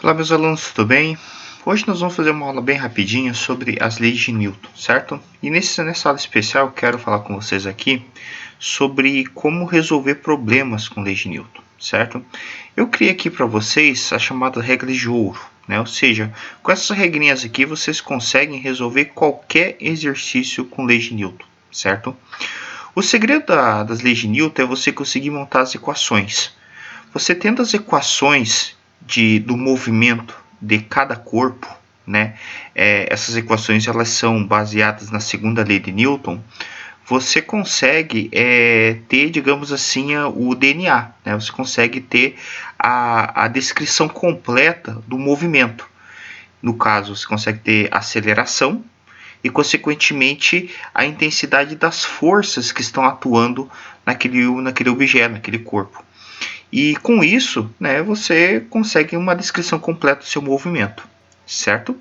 Olá, meus alunos, tudo bem? Hoje nós vamos fazer uma aula bem rapidinha sobre as leis de Newton, certo? E nessa aula especial eu quero falar com vocês aqui sobre como resolver problemas com leis de Newton, certo? Eu criei aqui para vocês as chamadas regras de ouro, né? Ou seja, com essas regrinhas aqui vocês conseguem resolver qualquer exercício com leis de Newton, certo? O segredo das leis de Newton é você conseguir montar as equações. Você tendo as equações do movimento de cada corpo, né? Essas equações elas são baseadas na segunda lei de Newton. Você consegue ter, digamos assim, o DNA, né? Você consegue ter a descrição completa do movimento. No caso, você consegue ter aceleração e, consequentemente, a intensidade das forças que estão atuando naquele objeto, naquele corpo. E com isso, né, você consegue uma descrição completa do seu movimento, certo?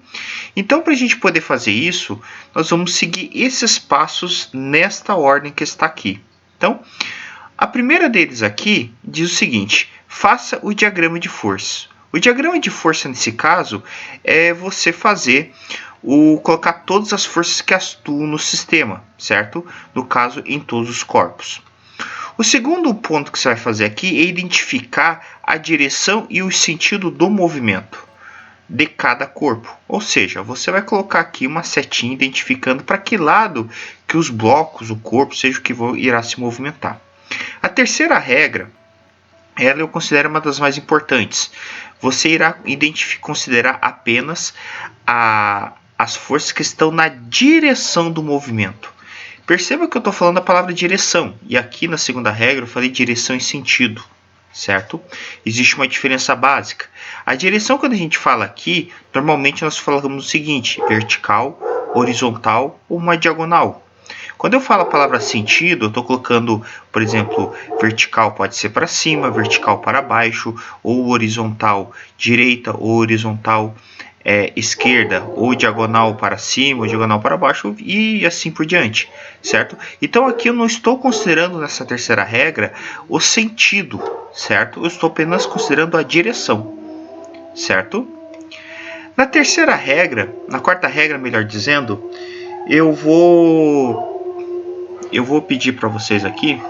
Então, para a gente poder fazer isso, nós vamos seguir esses passos nesta ordem que está aqui. Então, a primeira deles aqui diz o seguinte: faça o diagrama de força. O diagrama de força, nesse caso, é você colocar todas as forças que atuam no sistema, certo? No caso, em todos os corpos. O segundo ponto que você vai fazer aqui é identificar a direção e o sentido do movimento de cada corpo. Ou seja, você vai colocar aqui uma setinha identificando para que lado que os blocos, o corpo, seja o que irá se movimentar. A terceira regra, ela eu considero uma das mais importantes. Você irá considerar apenas as forças que estão na direção do movimento. Perceba que eu estou falando a palavra direção, e aqui na segunda regra eu falei direção e sentido, certo? Existe uma diferença básica. A direção, quando a gente fala aqui, normalmente nós falamos o seguinte: vertical, horizontal ou uma diagonal. Quando eu falo a palavra sentido, eu estou colocando, por exemplo, vertical pode ser para cima, vertical para baixo, ou horizontal direita ou horizontal esquerda, ou diagonal para cima, ou diagonal para baixo, e assim por diante, certo? Então aqui eu não estou considerando nessa terceira regra o sentido, certo? Eu estou apenas considerando a direção, certo? Na terceira regra, na quarta regra, melhor dizendo, eu vou pedir para vocês aqui,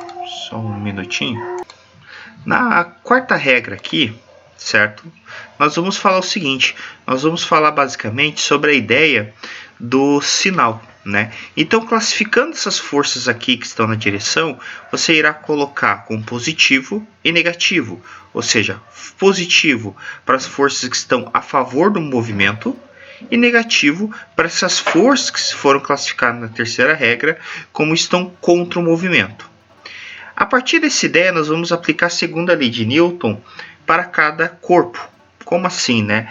só um minutinho. Na quarta regra aqui, certo? Nós vamos falar o seguinte: nós vamos falar basicamente sobre a ideia do sinal, né? Então, classificando essas forças aqui que estão na direção, você irá colocar com positivo e negativo, ou seja, positivo para as forças que estão a favor do movimento e negativo para essas forças que foram classificadas na terceira regra como estão contra o movimento. A partir dessa ideia, nós vamos aplicar a segunda lei de Newton para cada corpo. Como assim, né?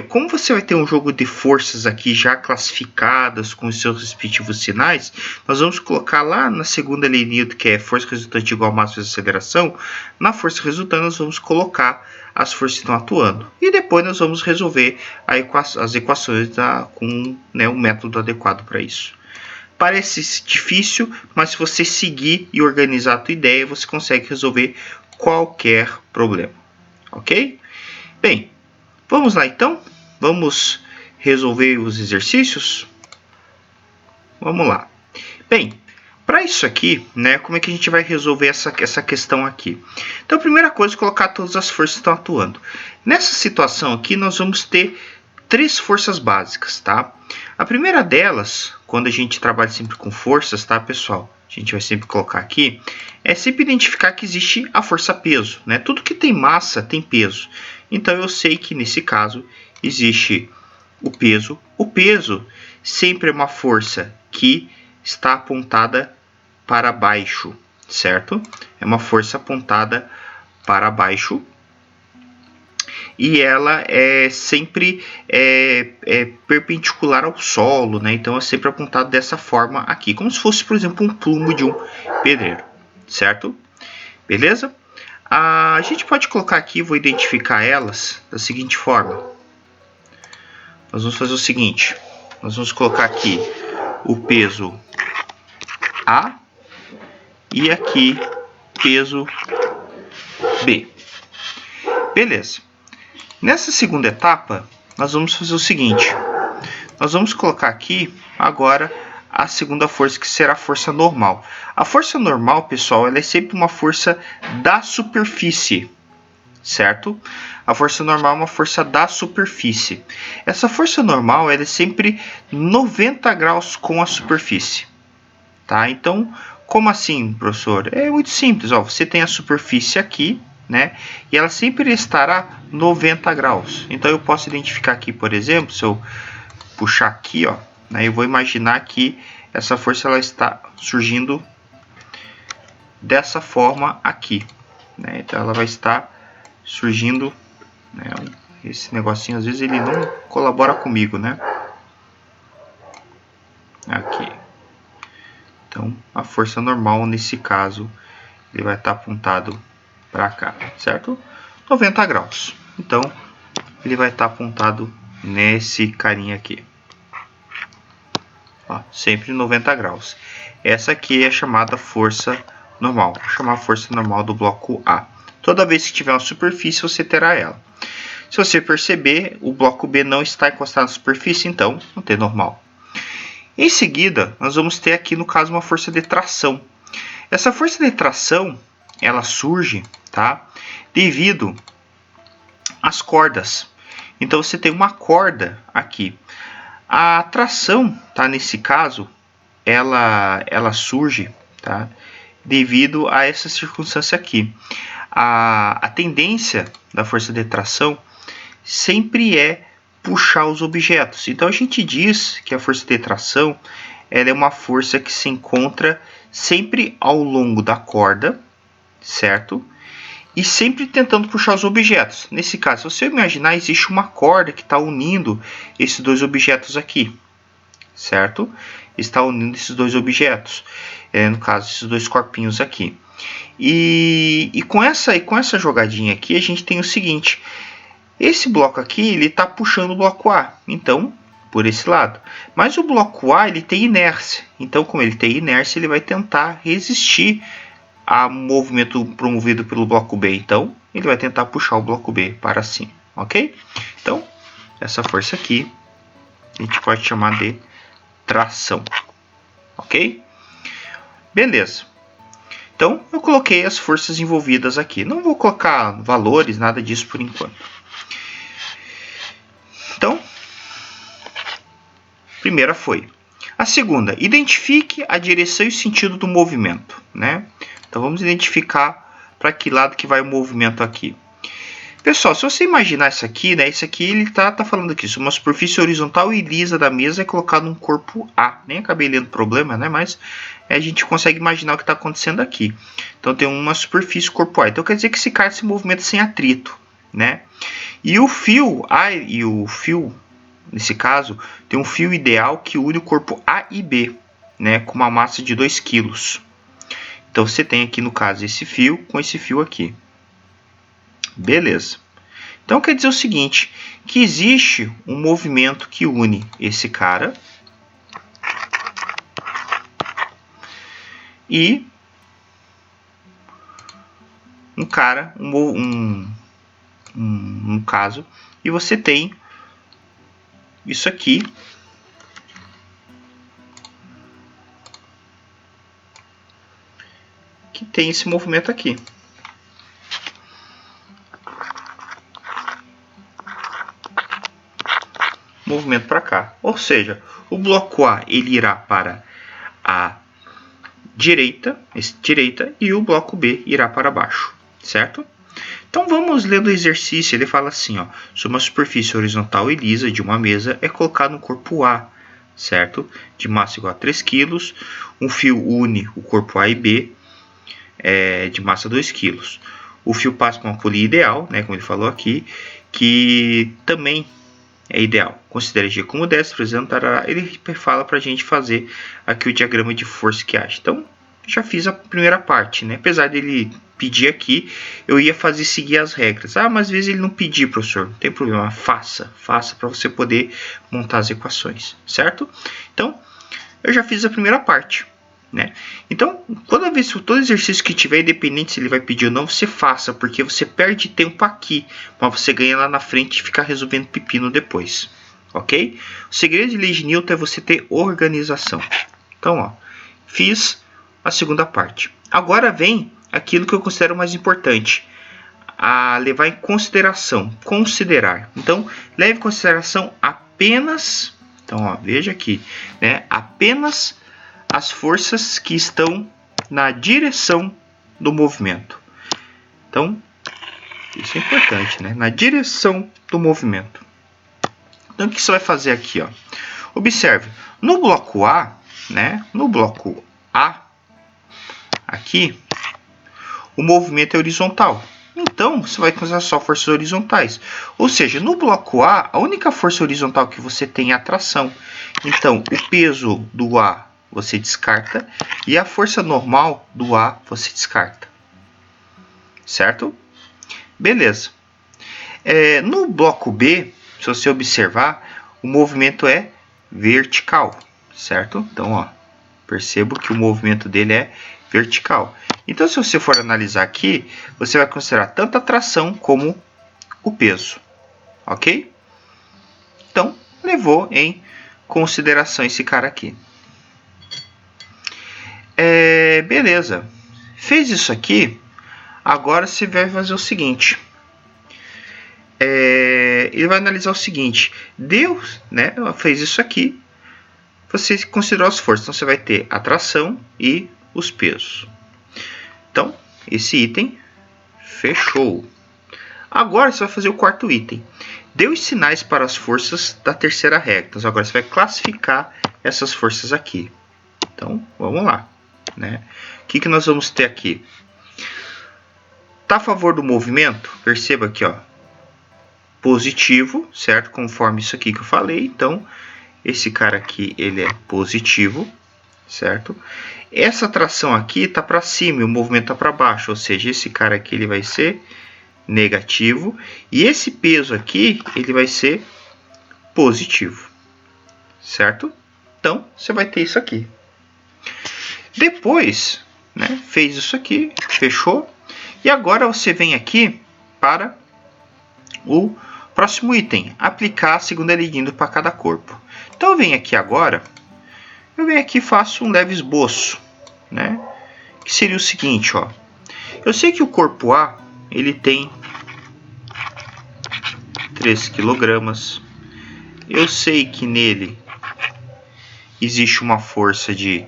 Como você vai ter um jogo de forças aqui já classificadas com os seus respectivos sinais, nós vamos colocar lá na segunda lei de Newton, que é força resultante igual a massa vezes aceleração. Na força resultante, nós vamos colocar as forças que estão atuando. E depois nós vamos resolver as equações com o método adequado para isso. Parece difícil, mas se você seguir e organizar a tua ideia, você consegue resolver qualquer problema, ok? Bem, vamos lá então? Vamos resolver os exercícios? Vamos lá. Bem, para isso aqui, né, como é que a gente vai resolver essa questão aqui? Então, a primeira coisa é colocar todas as forças que estão atuando. Nessa situação aqui, nós vamos ter três forças básicas, tá? A primeira delas, quando a gente trabalha sempre com forças, tá, pessoal? A gente vai sempre colocar aqui, é sempre identificar que existe a força peso, né? Tudo que tem massa tem peso. Então, eu sei que nesse caso existe o peso. O peso sempre é uma força que está apontada para baixo, certo? É uma força apontada para baixo. E ela é sempre perpendicular ao solo, né? Então é sempre apontado dessa forma aqui, como se fosse, por exemplo, um plumo de um pedreiro, certo? Beleza? A gente pode colocar aqui, vou identificar elas da seguinte forma. Nós vamos fazer o seguinte: nós vamos colocar aqui o peso A e aqui peso B. Beleza. Nessa segunda etapa, nós vamos fazer o seguinte. Nós vamos colocar aqui agora a segunda força, que será a força normal. A força normal, pessoal, ela é sempre uma força da superfície, certo? A força normal é uma força da superfície. Essa força normal ela é sempre 90 graus com a superfície, tá? Então, como assim, professor? É muito simples, ó. Você tem a superfície aqui, né? E ela sempre estará 90 graus. Então, eu posso identificar aqui, por exemplo, se eu puxar aqui, ó, né? Eu vou imaginar que essa força ela está surgindo dessa forma aqui, né? Então, ela vai estar surgindo, né? Esse negocinho às vezes ele não colabora comigo, né? Aqui. Então, a força normal nesse caso ele vai estar apontado para cá, certo? 90 graus. Então, ele vai estar apontado nesse carinha aqui. Ó, sempre 90 graus. Essa aqui é a chamada força normal. Vou chamar a força normal do bloco A. Toda vez que tiver uma superfície, você terá ela. Se você perceber, o bloco B não está encostado na superfície, então não tem normal. Em seguida, nós vamos ter aqui, no caso, uma força de tração. Essa força de tração, ela surge, tá, devido às cordas. Então, você tem uma corda aqui. A tração, tá, nesse caso, ela surge, tá, devido a essa circunstância aqui. A tendência da força de tração sempre é puxar os objetos. Então, a gente diz que a força de tração ela é uma força que se encontra sempre ao longo da corda, certo? E sempre tentando puxar os objetos. Nesse caso, se você imaginar, existe uma corda que está unindo esses dois objetos aqui, certo? Está unindo esses dois objetos, no caso, esses dois corpinhos aqui. E com essa jogadinha aqui, a gente tem o seguinte: esse bloco aqui ele está puxando o bloco A, então por esse lado. Mas o bloco A ele tem inércia, então como ele tem inércia, ele vai tentar resistir ao movimento promovido pelo bloco B. Então ele vai tentar puxar o bloco B para cima, ok? Então essa força aqui a gente pode chamar de tração, ok? Beleza. Então eu coloquei as forças envolvidas aqui. Não vou colocar valores, nada disso por enquanto. Então, primeira foi. A segunda, identifique a direção e o sentido do movimento, né? Então vamos identificar para que lado que vai o movimento aqui. Pessoal, se você imaginar isso aqui, né? Isso aqui ele tá falando aqui, uma superfície horizontal e lisa da mesa é colocado um corpo A. Nem acabei lendo o problema, né? Mas a gente consegue imaginar o que está acontecendo aqui. Então tem uma superfície corpo A. Então quer dizer que esse cara se movimenta sem atrito, né? E o fio A e o fio, nesse caso, tem um fio ideal que une o corpo A e B, né, com uma massa de 2 kg. Então você tem aqui no caso esse fio com esse fio aqui. Beleza. Então quer dizer o seguinte, que existe um movimento que une esse cara e um cara, no caso, e você tem isso aqui que tem esse movimento aqui. Movimento para cá. Ou seja, o bloco A ele irá para a direita e o bloco B irá para baixo, certo? Então vamos ler do exercício, ele fala assim, ó, sobre uma superfície horizontal e lisa de uma mesa é colocado um corpo A, certo? De massa igual a 3 kg, um fio une o corpo A e B, de massa 2 kg. O fio passa por uma polia ideal, né, como ele falou aqui, que também é ideal. Considere G como 10, ele fala para a gente fazer aqui o diagrama de força que age. Então, já fiz a primeira parte, né? Apesar dele pedir aqui, eu ia seguir as regras. Ah, mas às vezes ele não pedir, professor. Não tem problema, faça para você poder montar as equações, certo? Então, eu já fiz a primeira parte, né? Então, toda vez que todo exercício que tiver, independente se ele vai pedir ou não, você faça, porque você perde tempo aqui, mas você ganha lá na frente e ficar resolvendo pepino depois, ok? O segredo de lei de Newton é você ter organização. Então, ó, fiz a segunda parte. Agora vem aquilo que eu considero mais importante, a levar em consideração, considerar. Então, leve em consideração apenas, então, ó, veja aqui, né, apenas as forças que estão na direção do movimento. Então, isso é importante, né? Na direção do movimento. Então, o que você vai fazer aqui, ó? Observe, no bloco A, né? No bloco A, aqui, o movimento é horizontal. Então, você vai usar só forças horizontais. Ou seja, no bloco A, a única força horizontal que você tem é a tração. Então, o peso do A você descarta e a força normal do A você descarta. Certo? Beleza. No bloco B, se você observar, o movimento é vertical. Certo? Então, ó, percebo que o movimento dele é vertical. Então, se você for analisar aqui, você vai considerar tanto a tração como o peso. Ok? Então, levou em consideração esse cara aqui. Beleza. Fez isso aqui, agora você vai fazer o seguinte. Ele vai analisar o seguinte. Deus, né, fez isso aqui. Você considerou as forças. Então, você vai ter a tração e os pesos. Então, esse item fechou. Agora, você vai fazer o quarto item. Deu os sinais para as forças da terceira regra. Então, agora você vai classificar essas forças aqui. Então, vamos lá. Né? O que nós vamos ter aqui? Está a favor do movimento? Perceba aqui, ó, positivo, certo? Conforme isso aqui que eu falei. Então, esse cara aqui, ele é positivo, certo? Essa tração aqui está para cima e o movimento está para baixo, ou seja, esse cara aqui ele vai ser negativo e esse peso aqui ele vai ser positivo, certo? Então, você vai ter isso aqui. Depois, né, fez isso aqui, fechou. E agora você vem aqui para o próximo item, aplicar a segunda lei de Newton para cada corpo. Então eu venho aqui agora, eu venho aqui e faço um leve esboço, né? Que seria o seguinte, ó. Eu sei que o corpo A, ele tem 3 kg. Eu sei que nele existe uma força de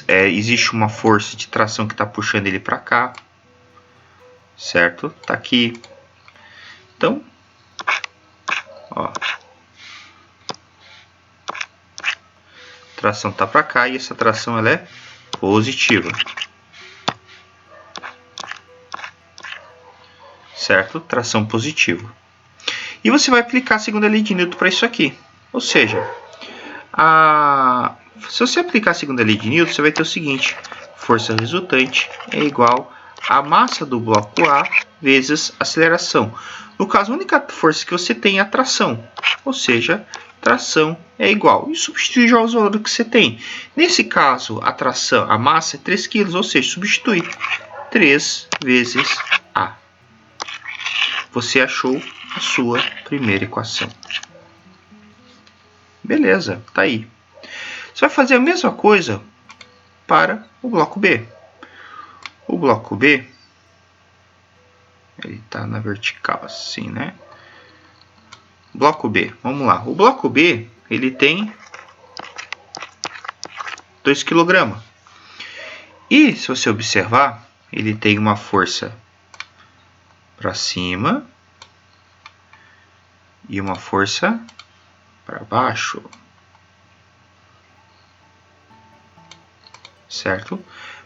existe uma força de tração que está puxando ele para cá, certo? Tá aqui. Então, ó, tração tá para cá e essa tração ela é positiva, certo? Tração positiva. E você vai aplicar a segunda lei de Newton para isso aqui. Ou seja, se você aplicar a segunda lei de Newton, você vai ter o seguinte: força resultante é igual a massa do bloco A vezes aceleração. No caso, a única força que você tem é a tração, ou seja, tração é igual. E substitui já os valores que você tem. Nesse caso, a massa é 3 kg, ou seja, substitui 3 vezes A. Você achou a sua primeira equação. Beleza, tá aí. Você vai fazer a mesma coisa para o bloco B. O bloco B, ele está na vertical assim, né? Bloco B, vamos lá. O bloco B, ele tem 2 kg. E, se você observar, ele tem uma força para cima e uma força para baixo. Certo?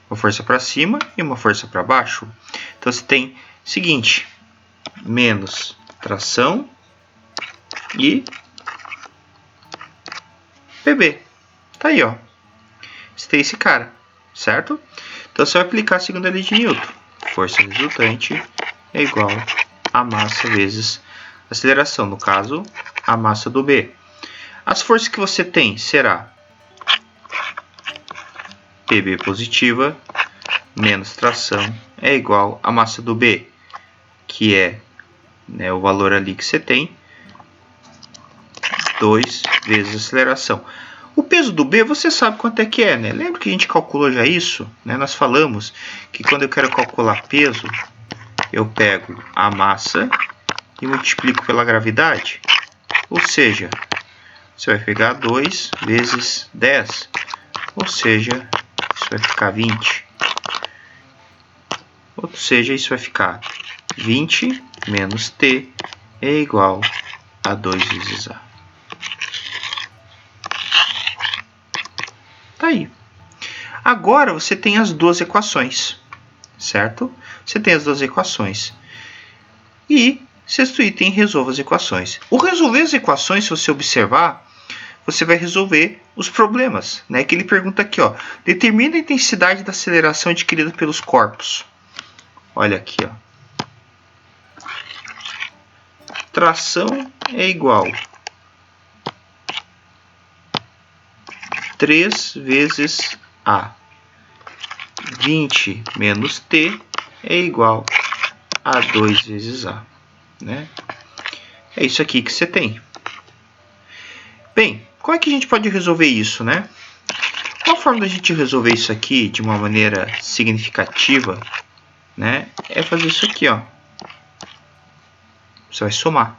Uma força para cima e uma força para baixo. Então, você tem o seguinte: menos tração e PB. Tá aí, ó. Você tem esse cara, certo? Então, você vai aplicar a segunda lei de Newton. Força resultante é igual a massa vezes aceleração. No caso, a massa do B. As forças que você tem será PB positiva menos tração é igual a massa do B, que é, né, o valor ali que você tem, 2 vezes a aceleração. O peso do B você sabe quanto é que é, né? Lembra que a gente calculou já isso? Né? Nós falamos que quando eu quero calcular peso, eu pego a massa e multiplico pela gravidade. Ou seja, você vai pegar 2 vezes 10, ou seja, isso vai ficar 20. Ou seja, isso vai ficar 20 menos T é igual a 2 vezes A. Tá aí. Agora você tem as duas equações, certo? Você tem as duas equações. E, sexto item, resolva as equações. O resolver as equações, se você observar, você vai resolver os problemas, né? Que ele pergunta aqui, ó, determina a intensidade da aceleração adquirida pelos corpos. Olha aqui, ó. Tração é igual 3 vezes A. 20 menos T é igual a 2 vezes A, né? É isso aqui que você tem. Bem, como é que a gente pode resolver isso, né? Uma forma da gente resolver isso aqui de uma maneira significativa, né, é fazer isso aqui, ó. Você vai somar,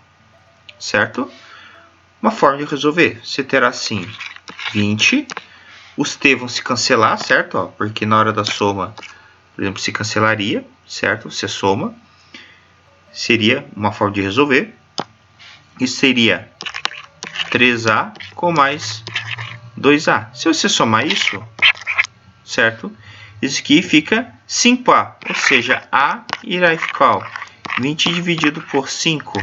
certo? Uma forma de resolver, você terá assim 20, os t vão se cancelar, certo? Ó, porque na hora da soma, por exemplo, se cancelaria, certo? Você soma, seria uma forma de resolver. Isso seria 3A com mais 2A. Se você somar isso, certo? Isso aqui fica 5A, ou seja, A irá ficar 20 dividido por 5,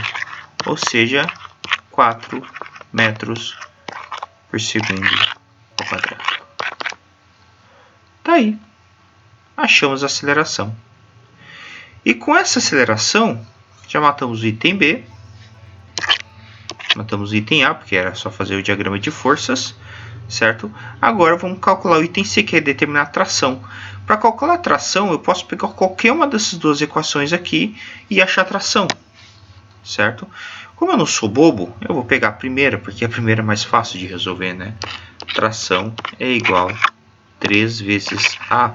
ou seja, 4 metros por segundo ao quadrado. Tá aí. Achamos a aceleração. E com essa aceleração, já matamos o item B. Matamos o item A, porque era só fazer o diagrama de forças, certo? Agora vamos calcular o item C, que é determinar a tração. Para calcular a tração, eu posso pegar qualquer uma dessas duas equações aqui e achar a tração, certo? Como eu não sou bobo, eu vou pegar a primeira, porque a primeira é mais fácil de resolver, né? Tração é igual a 3 vezes A,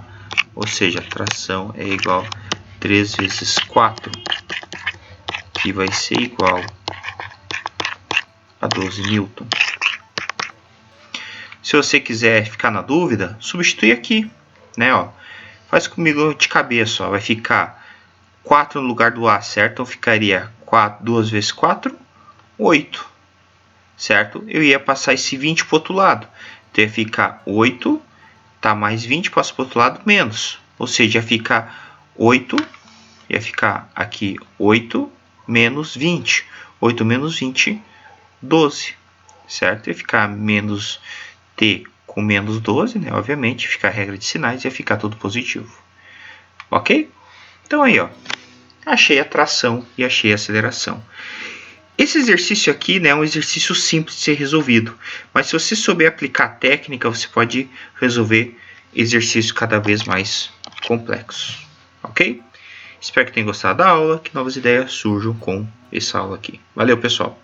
ou seja, tração é igual a 3 vezes 4, que vai ser igual a 12 newton. Se você quiser ficar na dúvida, substitui aqui, né? Ó, faz comigo de cabeça, ó, vai ficar 4 no lugar do A, certo? Então ficaria 2 vezes 4, 8, certo? Eu ia passar esse 20 para o outro lado, então ia ficar 8, tá, mais 20, passa para o outro lado, menos. Ou seja, ia ficar 8, ia ficar aqui 8 menos 20. 8 menos 20, 12, certo? Ia ficar menos T com menos 12, né? Obviamente, fica a regra de sinais e ia ficar tudo positivo. Ok? Então aí, ó, achei a tração e achei a aceleração. Esse exercício aqui, né, é um exercício simples de ser resolvido, mas se você souber aplicar a técnica, você pode resolver exercícios cada vez mais complexos. Ok? Espero que tenham gostado da aula, que novas ideias surjam com essa aula aqui. Valeu, pessoal!